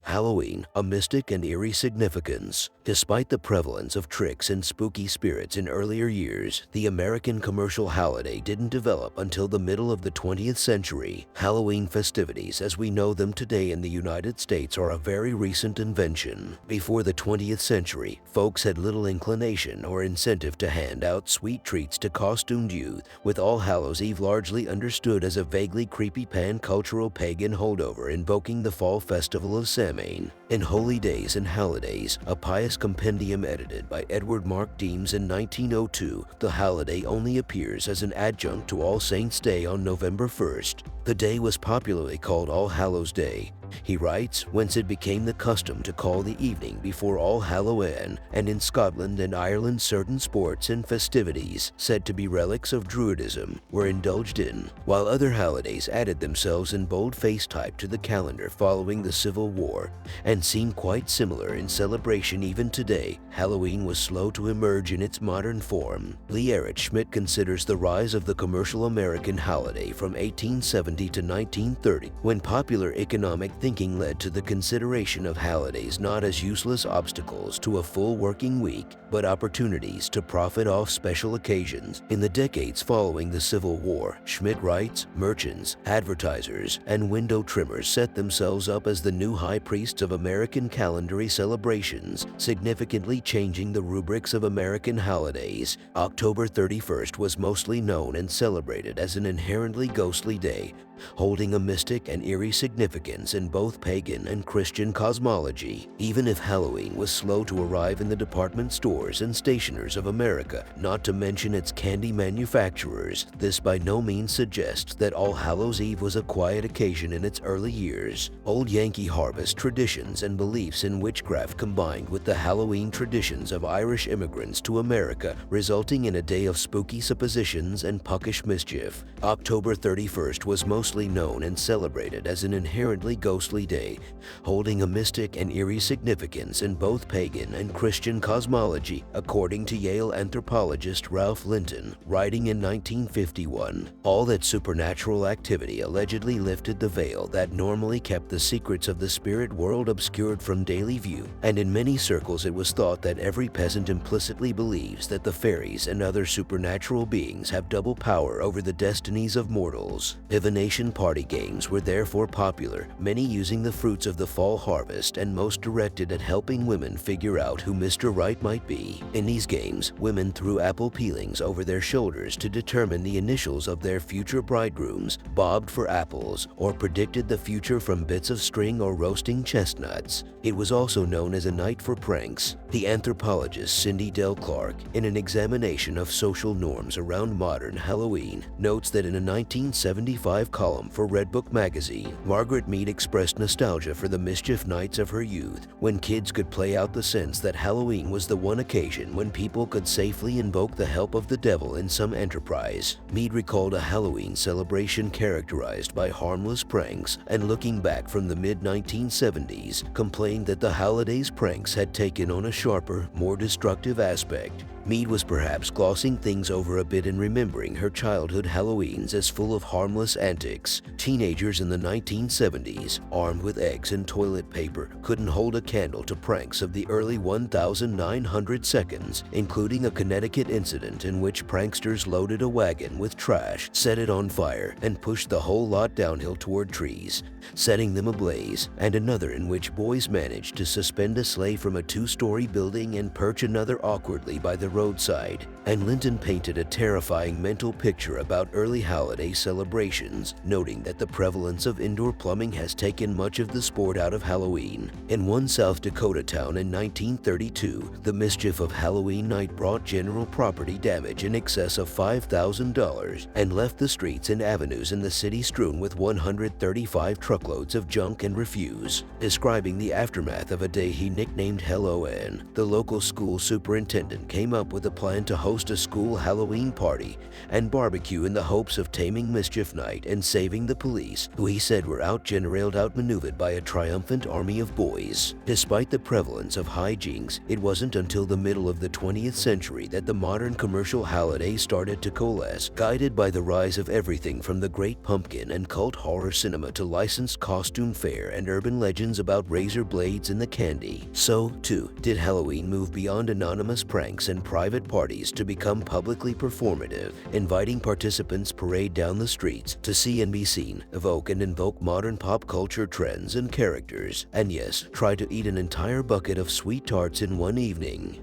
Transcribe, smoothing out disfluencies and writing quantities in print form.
Halloween, a mystic and eerie significance. Despite the prevalence of tricks and spooky spirits in earlier years, the American commercial holiday didn't develop until the middle of the 20th century. Halloween festivities as we know them today in the United States are a very recent invention. Before the 20th century, folks had little inclination or incentive to hand out sweet treats to costumed youth, with All Hallows Eve largely understood as a vaguely creepy pan-cultural pagan holdover invoking the fall festival of Samhain. In Holy Days and Holidays, a pious compendium edited by Edward Mark Deems in 1902, the holiday only appears as an adjunct to All Saints' Day on November 1st. The day was popularly called All Hallows Day. He writes, whence it became the custom to call the evening before All Hallow Eve, and in Scotland and Ireland certain sports and festivities, said to be relics of Druidism, were indulged in, while other holidays added themselves in bold-face type to the calendar following the Civil War, and seem quite similar in celebration even today. Halloween was slow to emerge in its modern form. Lee Erich Schmidt considers the rise of the commercial American holiday from 1870 to 1930, when popular economic thinking led to the consideration of holidays not as useless obstacles to a full working week, but opportunities to profit off special occasions. In the decades following the Civil War, Schmidt writes, merchants, advertisers, and window trimmers set themselves up as the new high priests of American calendary celebrations, significantly changing the rubrics of American holidays. October 31st was mostly known and celebrated as an inherently ghostly day, holding a mystic and eerie significance in both pagan and Christian cosmology. Even if Halloween was slow to arrive in the department stores and stationers of America, not to mention its candy manufacturers, this by no means suggests that All Hallows Eve was a quiet occasion in its early years. Old Yankee harvest traditions and beliefs in witchcraft combined with the Halloween traditions of Irish immigrants to America, resulting in a day of spooky suppositions and puckish mischief. October 31st was mostly known and celebrated as an inherently ghostly day, holding a mystic and eerie significance in both pagan and Christian cosmology, according to Yale anthropologist Ralph Linton, writing in 1951. All that supernatural activity allegedly lifted the veil that normally kept the secrets of the spirit world obscured from daily view, and in many circles it was thought that every peasant implicitly believes that the fairies and other supernatural beings have double power over the destinies of mortals. Divination party games were therefore popular, many using the fruits of the fall harvest and most directed at helping women figure out who Mr. Right might be. In these games, women threw apple peelings over their shoulders to determine the initials of their future bridegrooms, bobbed for apples, or predicted the future from bits of string or roasting chestnuts. It was also known as a night for pranks. The anthropologist Cindy Dell Clark, in an examination of social norms around modern Halloween, notes that in a 1975 column for Redbook magazine, Margaret Mead expressed nostalgia for the mischief nights of her youth, when kids could play out the sense that Halloween was the one occasion when people could safely invoke the help of the devil in some enterprise. Mead recalled a Halloween celebration characterized by harmless pranks, and looking back from the mid-1970s, complained that the holiday's pranks had taken on a sharper, more destructive aspect. Mead was perhaps glossing things over a bit in remembering her childhood Halloweens as full of harmless antics. Teenagers in the 1970s, armed with eggs and toilet paper, couldn't hold a candle to pranks of the early 1900 seconds, including a Connecticut incident in which pranksters loaded a wagon with trash, set it on fire, and pushed the whole lot downhill toward trees, setting them ablaze, and another in which boys managed to suspend a sleigh from a two-story building and perch another awkwardly by the roadside. And Linton painted a terrifying mental picture about early holiday celebrations, noting that the prevalence of indoor plumbing has taken much of the sport out of Halloween. In one South Dakota town in 1932, the mischief of Halloween night brought general property damage in excess of $5,000 and left the streets and avenues in the city strewn with 135 truckloads of junk and refuse. Describing the aftermath of a day he nicknamed Halloween, the local school superintendent came up with a plan to host a school Halloween party and barbecue in the hopes of taming Mischief Night and saving the police, who he said were outmaneuvered by a triumphant army of boys. Despite the prevalence of hijinks, it wasn't until the middle of the 20th century that the modern commercial holiday started to coalesce, guided by the rise of everything from the Great Pumpkin and cult horror cinema to licensed costume fare and urban legends about razor blades and the candy. So, too, did Halloween move beyond anonymous pranks and private parties to become publicly performative, inviting participants parade down the streets to see and be seen, evoke and invoke modern pop culture trends and characters, and yes, try to eat an entire bucket of sweet tarts in one evening.